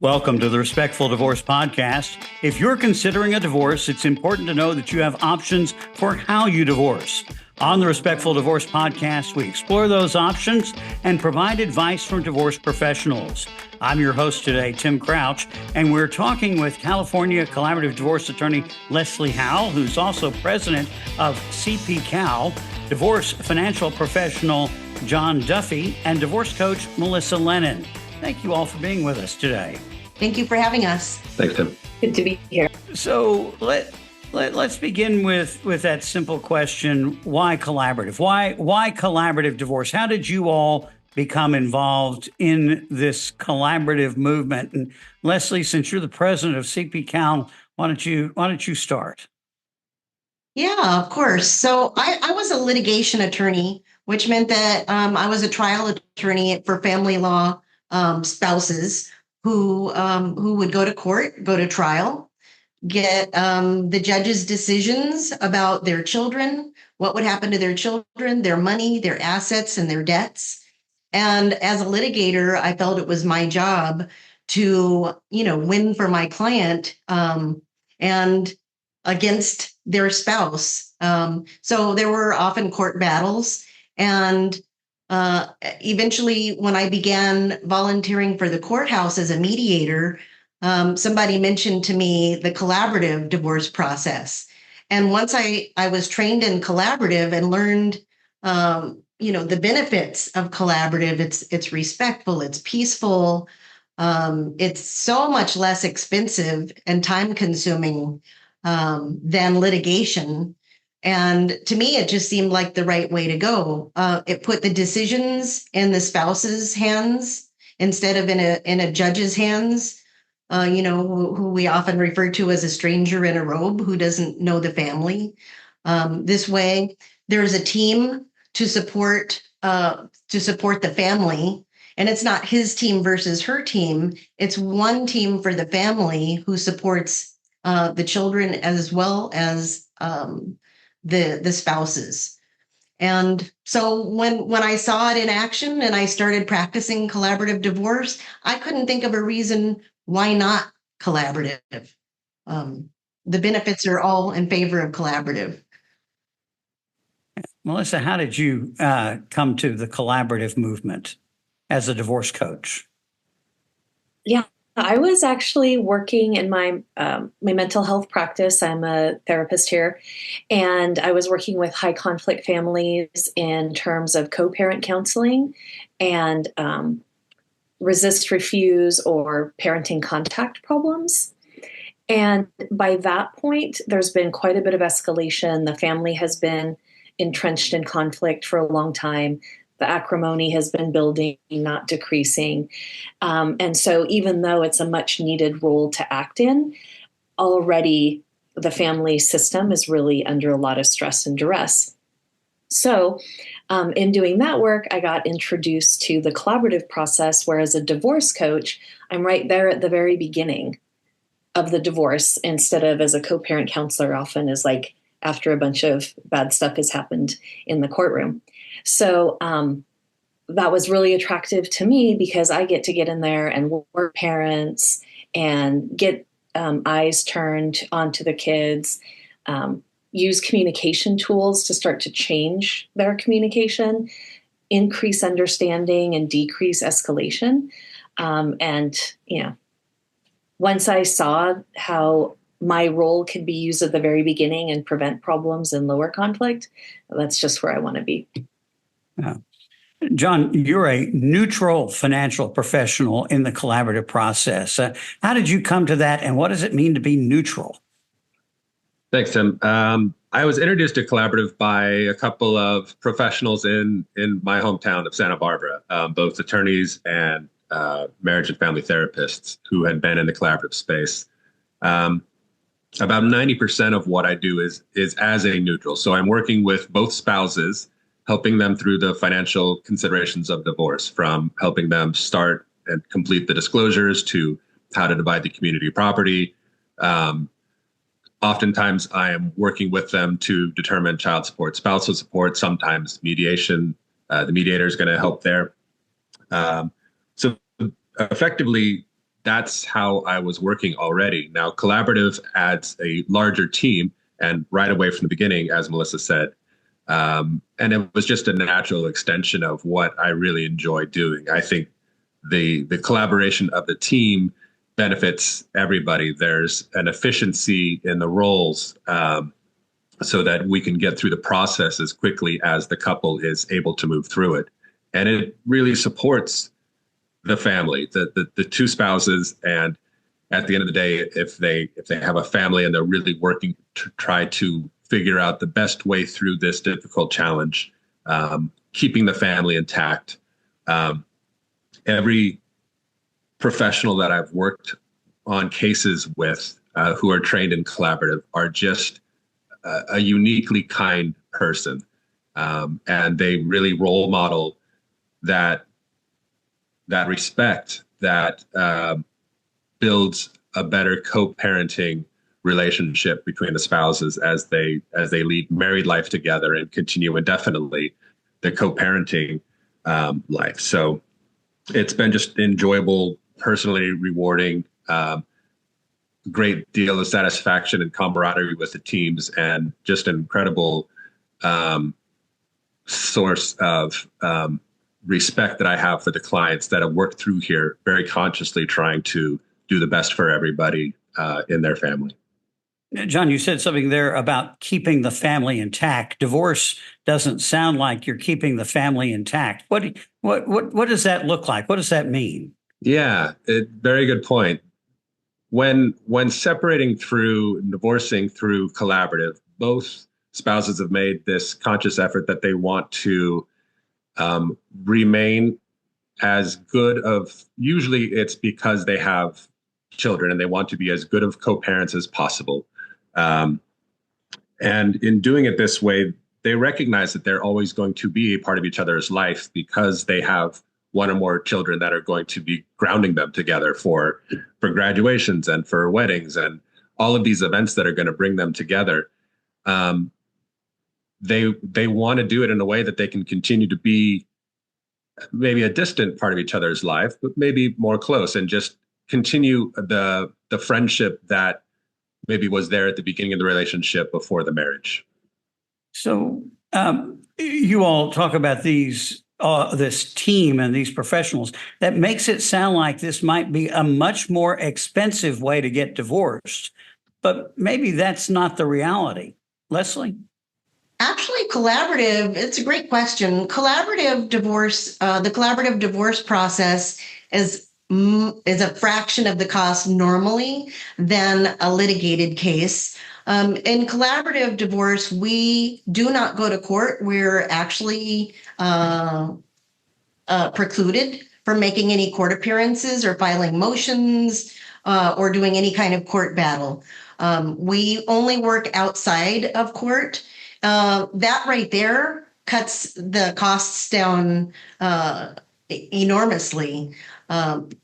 Welcome to the Respectful Divorce Podcast. If you're considering a divorce, it's important to know that you have options for how you divorce. On the Respectful Divorce Podcast, we explore those options and provide advice from divorce professionals. I'm your host today, Tim Crouch, and we're talking with California Collaborative Divorce Attorney Leslie Howell, who's also president of CP Cal, Divorce Financial Professional John Duffy, and Divorce Coach Melissa Lenon. Thank you all for being with us today. Thank you for having us. Thanks, Tim. Good to be here. So let's begin with that simple question: why collaborative? Why collaborative divorce? How did you all become involved in this collaborative movement? And Leslie, since you're the president of CP Cal, why don't you start? Yeah, of course. So I was a litigation attorney, which meant that I was a trial attorney for family law spouses who would go to court, go to trial, get the judge's decisions about their children, what would happen to their children, their money, their assets, and their debts. And as a litigator, I felt it was my job to, win for my client and against their spouse. So there were often court battles. And eventually, when I began volunteering for the courthouse as a mediator, somebody mentioned to me the collaborative divorce process. And once I was trained in collaborative and learned, the benefits of collaborative, it's respectful, it's peaceful, it's so much less expensive and time consuming than litigation. And to me, it just seemed like the right way to go. It put the decisions in the spouse's hands instead of in a judge's hands, who we often refer to as a stranger in a robe who doesn't know the family. This way, there's a team to support the family. And it's not his team versus her team. It's one team for the family who supports the children as well as the spouses. And so when I saw it in action and I started practicing collaborative divorce, I couldn't think of a reason why not collaborative. The benefits are all in favor of collaborative. Melissa, how did you come to the collaborative movement as a divorce coach? Yeah, I was actually working in my mental health practice. I'm a therapist here, and I was working with high conflict families in terms of co-parent counseling and resist, refuse, or parenting contact problems. And by that point, there's been quite a bit of escalation. The family has been entrenched in conflict for a long time. The acrimony has been building, not decreasing. And so even though it's a much needed role to act in, already the family system is really under a lot of stress and duress. So in doing that work, I got introduced to the collaborative process, where as a divorce coach, I'm right there at the very beginning of the divorce, instead of as a co-parent counselor often is like after a bunch of bad stuff has happened in the courtroom. So that was really attractive to me because I get to get in there and work with parents and get eyes turned onto the kids, use communication tools to start to change their communication, increase understanding and decrease escalation. Once I saw how my role could be used at the very beginning and prevent problems and lower conflict, that's just where I want to be. John, you're a neutral financial professional in the collaborative process. How did you come to that, and what does it mean to be neutral? Thanks, Tim. I was introduced to collaborative by a couple of professionals in my hometown of Santa Barbara, both attorneys and marriage and family therapists who had been in the collaborative space. About 90% of what I do is as a neutral. So I'm working with both spouses, helping them through the financial considerations of divorce, from helping them start and complete the disclosures to how to divide the community property. Oftentimes I am working with them to determine child support, spousal support, sometimes mediation. The mediator is going to help there. So effectively, that's how I was working already. Now, collaborative adds a larger team, and right away from the beginning, as Melissa said, and it was just a natural extension of what I really enjoy doing. I think the collaboration of the team benefits everybody. There's an efficiency in the roles, so that we can get through the process as quickly as the couple is able to move through it. And it really supports the family, the two spouses. And at the end of the day, if they have a family and they're really working to try to figure out the best way through this difficult challenge, keeping the family intact. Every professional that I've worked on cases with, who are trained in collaborative, are just a uniquely kind person. And they really role model that respect that builds a better co-parenting relationship between the spouses as they lead married life together and continue indefinitely the co-parenting life. So it's been just enjoyable, personally rewarding, great deal of satisfaction and camaraderie with the teams, and just an incredible source of respect that I have for the clients that have worked through here very consciously, trying to do the best for everybody in their family. John, you said something there about keeping the family intact. Divorce doesn't sound like you're keeping the family intact. What does that look like? What does that mean? Yeah, very good point. When separating through, divorcing through collaborative, both spouses have made this conscious effort that they want to remain as good of, usually it's because they have children and they want to be as good of co-parents as possible. And in doing it this way, they recognize that they're always going to be a part of each other's life because they have one or more children that are going to be grounding them together for graduations and for weddings and all of these events that are going to bring them together. They want to do it in a way that they can continue to be maybe a distant part of each other's life, but maybe more close, and just continue the friendship that maybe was there at the beginning of the relationship before the marriage. So you all talk about this team and these professionals. That makes it sound like this might be a much more expensive way to get divorced, but maybe that's not the reality. Leslie? Actually, collaborative, it's a great question. Collaborative divorce, the collaborative divorce process is a fraction of the cost normally than a litigated case. In collaborative divorce, we do not go to court. We're actually precluded from making any court appearances or filing motions or doing any kind of court battle. We only work outside of court. That right there cuts the costs down enormously.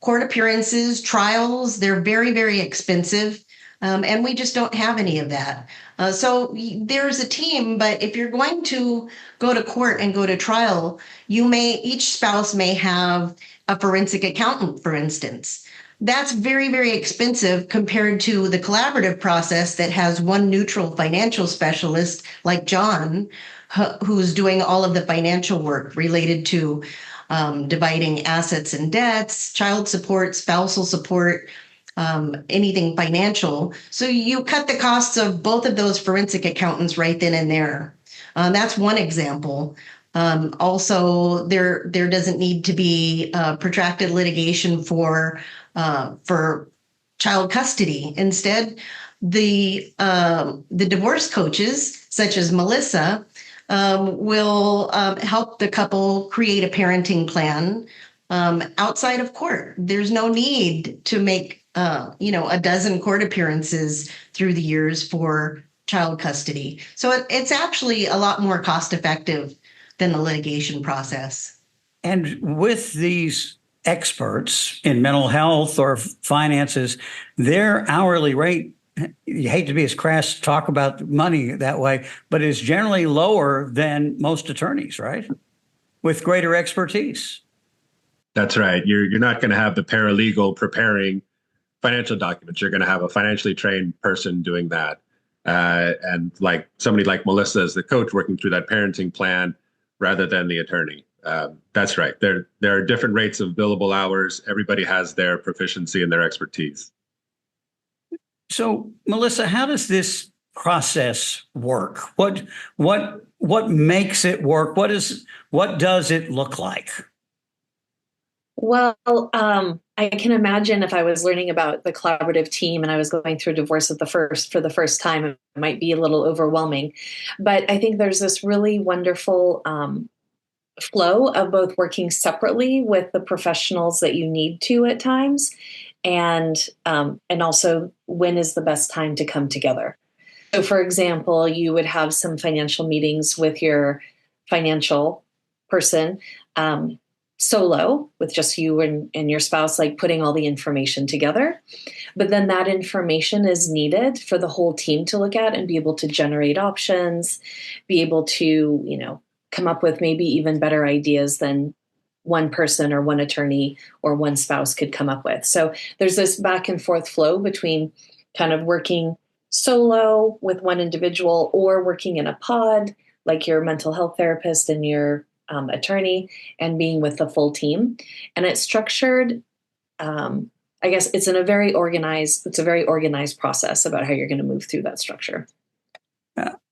Court appearances, trials, they're very, very expensive. And we just don't have any of that. So there's a team, but if you're going to go to court and go to trial, each spouse may have a forensic accountant, for instance. That's very, very expensive compared to the collaborative process that has one neutral financial specialist like John, who's doing all of the financial work related to dividing assets and debts, child support, spousal support, anything financial. So you cut the costs of both of those forensic accountants right then and there. That's one example. Also, there doesn't need to be protracted litigation for child custody. Instead, the divorce coaches, such as Melissa, will help the couple create a parenting plan outside of court. There's no need to make a dozen court appearances through the years for child custody. So it's actually a lot more cost effective than the litigation process. And with these experts in mental health or finances, their hourly rate, you hate to be as crass to talk about money that way, but is generally lower than most attorneys, right? With greater expertise. That's right. You're not going to have the paralegal preparing financial documents. You're going to have a financially trained person doing that. And like somebody like Melissa as the coach working through that parenting plan rather than the attorney. That's right. There are different rates of billable hours. Everybody has their proficiency and their expertise. So, Melissa, how does this process work? What makes it work? What does it look like? Well, I can imagine if I was learning about the collaborative team and I was going through divorce for the first time, it might be a little overwhelming. But I think there's this really wonderful flow of both working separately with the professionals that you need to at times, and also when is the best time to come together. So, for example, you would have some financial meetings with your financial person. Solo with just you and your spouse, like putting all the information together. But then that information is needed for the whole team to look at and be able to generate options, be able to, come up with maybe even better ideas than one person or one attorney or one spouse could come up with. So there's this back and forth flow between kind of working solo with one individual or working in a pod, like your mental health therapist and your attorney, and being with the full team. And it's structured, I guess it's a very organized process about how you're going to move through that structure.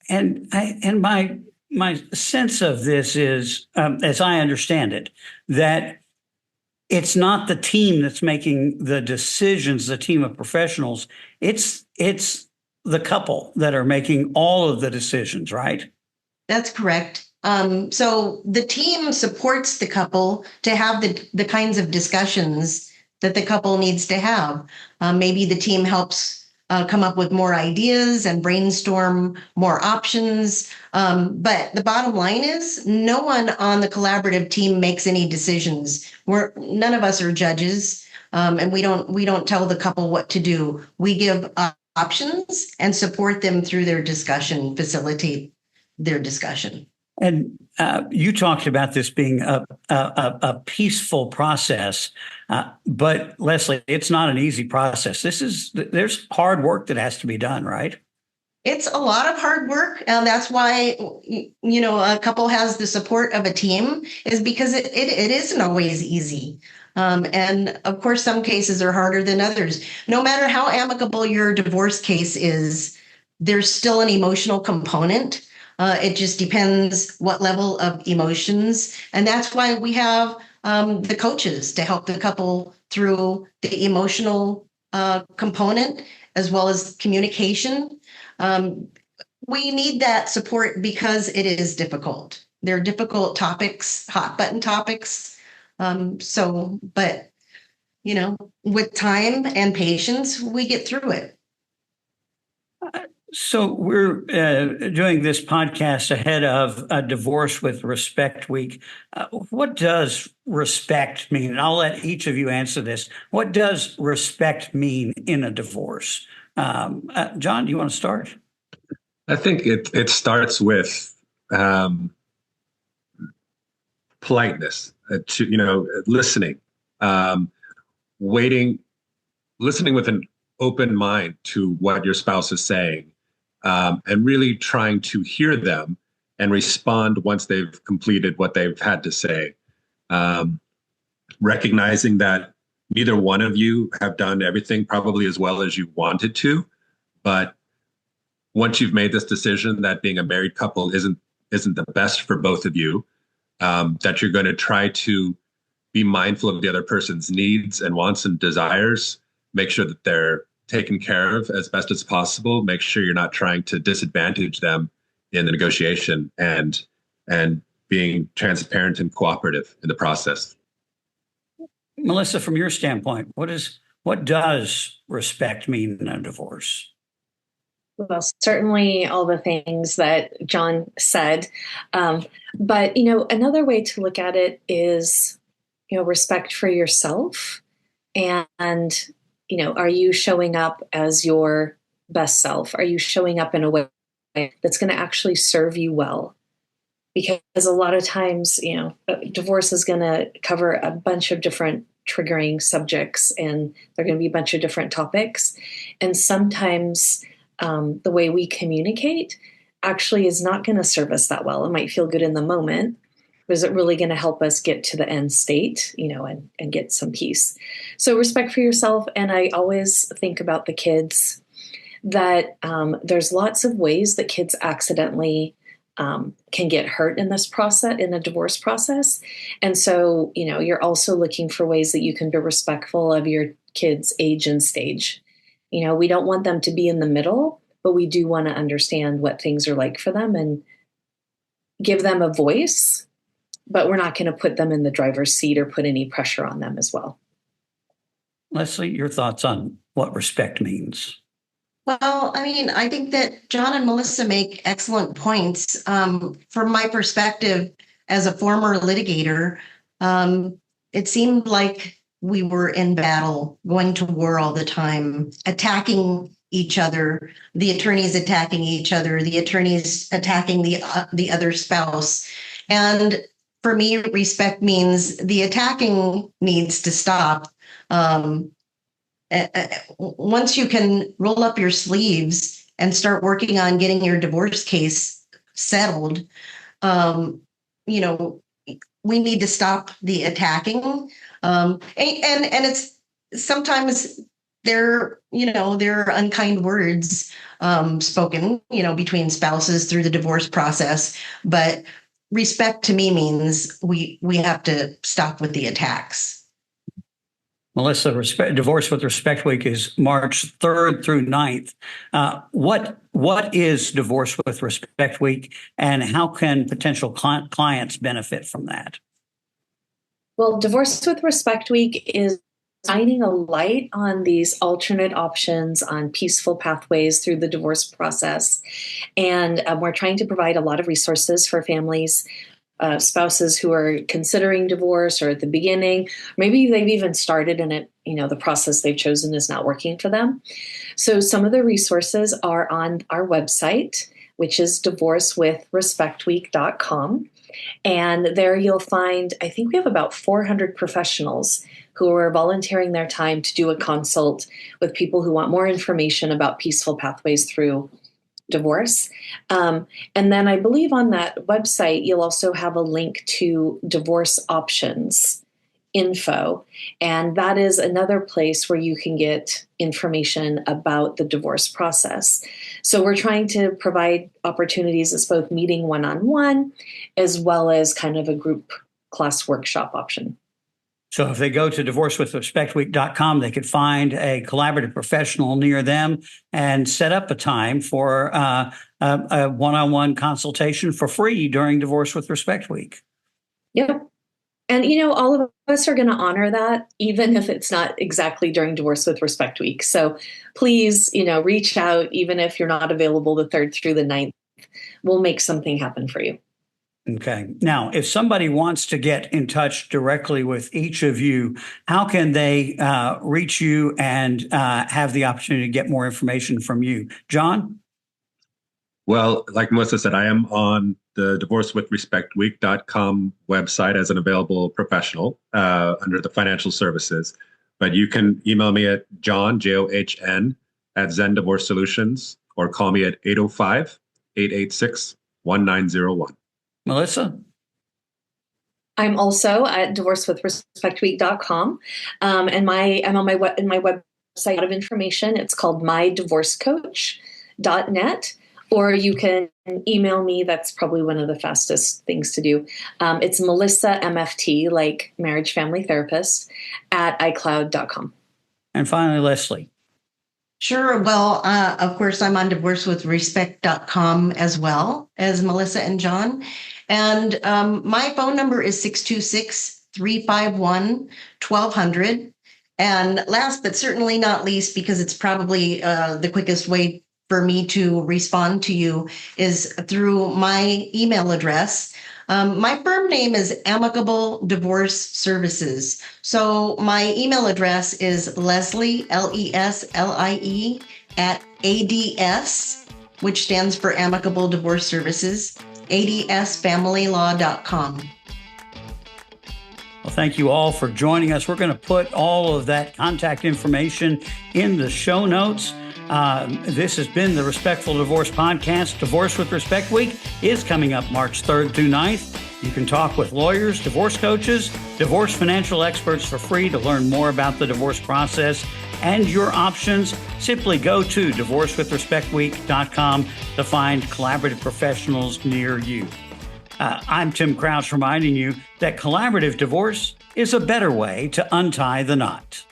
And my sense of this is, as I understand it, that it's not the team that's making the decisions, the team of professionals. It's the couple that are making all of the decisions, right? That's correct. So the team supports the couple to have the kinds of discussions that the couple needs to have. Maybe the team helps come up with more ideas and brainstorm more options. But the bottom line is no one on the collaborative team makes any decisions. None of us are judges, and we don't tell the couple what to do. We give options and support them through their discussion, facilitate their discussion. And you talked about this being a peaceful process, but Leslie, it's not an easy process. There's hard work that has to be done, right? It's a lot of hard work, and that's why a couple has the support of a team, is because it isn't always easy. And of course, some cases are harder than others. No matter how amicable your divorce case is, there's still an emotional component. It just depends what level of emotions. And that's why we have the coaches to help the couple through the emotional component as well as communication. We need that support because it is difficult. They're difficult topics, hot button topics. But with time and patience, we get through it. So we're doing this podcast ahead of a Divorce with Respect Week. What does respect mean? And I'll let each of you answer this. What does respect mean in a divorce? John, do you want to start? I think it starts with politeness, listening, listening with an open mind to what your spouse is saying. And really trying to hear them and respond once they've completed what they've had to say. Recognizing that neither one of you have done everything probably as well as you wanted to, but once you've made this decision that being a married couple isn't the best for both of you, that you're going to try to be mindful of the other person's needs and wants and desires, make sure that they're taken care of as best as possible. Make sure you're not trying to disadvantage them in the negotiation, and being transparent and cooperative in the process. Melissa, from your standpoint, what does respect mean in a divorce? Well, certainly all the things that John said. But, another way to look at it is, respect for yourself. And are you showing up as your best self? Are you showing up in a way that's going to actually serve you well? Because a lot of times, divorce is going to cover a bunch of different triggering subjects, and there are going to be a bunch of different topics. And sometimes the way we communicate actually is not going to serve us that well. It might feel good in the moment, but is it really going to help us get to the end state, and get some peace? So respect for yourself. And I always think about the kids, that there's lots of ways that kids accidentally can get hurt in this process, in the divorce process. And so, you're also looking for ways that you can be respectful of your kids' age and stage. We don't want them to be in the middle, but we do want to understand what things are like for them and give them a voice, but we're not going to put them in the driver's seat or put any pressure on them as well. Leslie, your thoughts on what respect means? Well, I think that John and Melissa make excellent points. From my perspective as a former litigator, it seemed like we were in battle, going to war all the time, attacking each other, the attorneys attacking each other, the attorneys attacking the other spouse. And for me, respect means the attacking needs to stop. Once you can roll up your sleeves and start working on getting your divorce case settled, we need to stop the attacking. And it's sometimes there are unkind words spoken, between spouses through the divorce process. But respect to me means we have to stop with the attacks. Melissa, Divorce with Respect Week is March 3rd through 9th. What is Divorce with Respect Week, and how can potential clients benefit from that? Well, Divorce with Respect Week is shining a light on these alternate options, on peaceful pathways through the divorce process. And we're trying to provide a lot of resources for families, spouses who are considering divorce or at the beginning. Maybe they've even started and the process they've chosen is not working for them. So some of the resources are on our website, which is divorcewithrespectweek.com. And there you'll find, I think we have about 400 professionals who are volunteering their time to do a consult with people who want more information about peaceful pathways through divorce. And then I believe on that website, you'll also have a link to divorce options info. And that is another place where you can get information about the divorce process. So we're trying to provide opportunities as both meeting one-on-one as well as kind of a group class workshop option. So if they go to divorcewithrespectweek.com, they could find a collaborative professional near them and set up a time for a one-on-one consultation for free during Divorce with Respect Week. Yep. And, all of us are going to honor that, even if it's not exactly during Divorce with Respect Week. So please, reach out, even if you're not available the 3rd through the 9th. We'll make something happen for you. Okay. Now, if somebody wants to get in touch directly with each of you, how can they reach you and have the opportunity to get more information from you? John? Well, like Melissa said, I am on the divorcewithrespectweek.com website as an available professional under the financial services. But you can email me at John, John, at Zen Divorce Solutions, or call me at 805-886-1901. Melissa? I'm also at divorcewithrespectweek.com. And I'm on my website of information. It's called mydivorcecoach.net. Or you can email me. That's probably one of the fastest things to do. It's Melissa MFT, like marriage family therapist, at iCloud.com. And finally, Leslie. Sure. Well, of course, I'm on divorcewithrespect.com as well as Melissa and John. And my phone number is 626-351-1200. And last but certainly not least, because it's probably the quickest way for me to respond to you, is through my email address. My firm name is Amicable Divorce Services. So my email address is Leslie, Leslie, at ADS, which stands for Amicable Divorce Services, adsfamilylaw.com. Well, thank you all for joining us. We're going to put all of that contact information in the show notes. This has been the Respectful Divorce Podcast. Divorce with Respect Week is coming up March 3rd through 9th. You can talk with lawyers, divorce coaches, divorce financial experts for free to learn more about the divorce process and your options. Simply go to divorcewithrespectweek.com to find collaborative professionals near you. I'm Tim Crouch reminding you that collaborative divorce is a better way to untie the knot.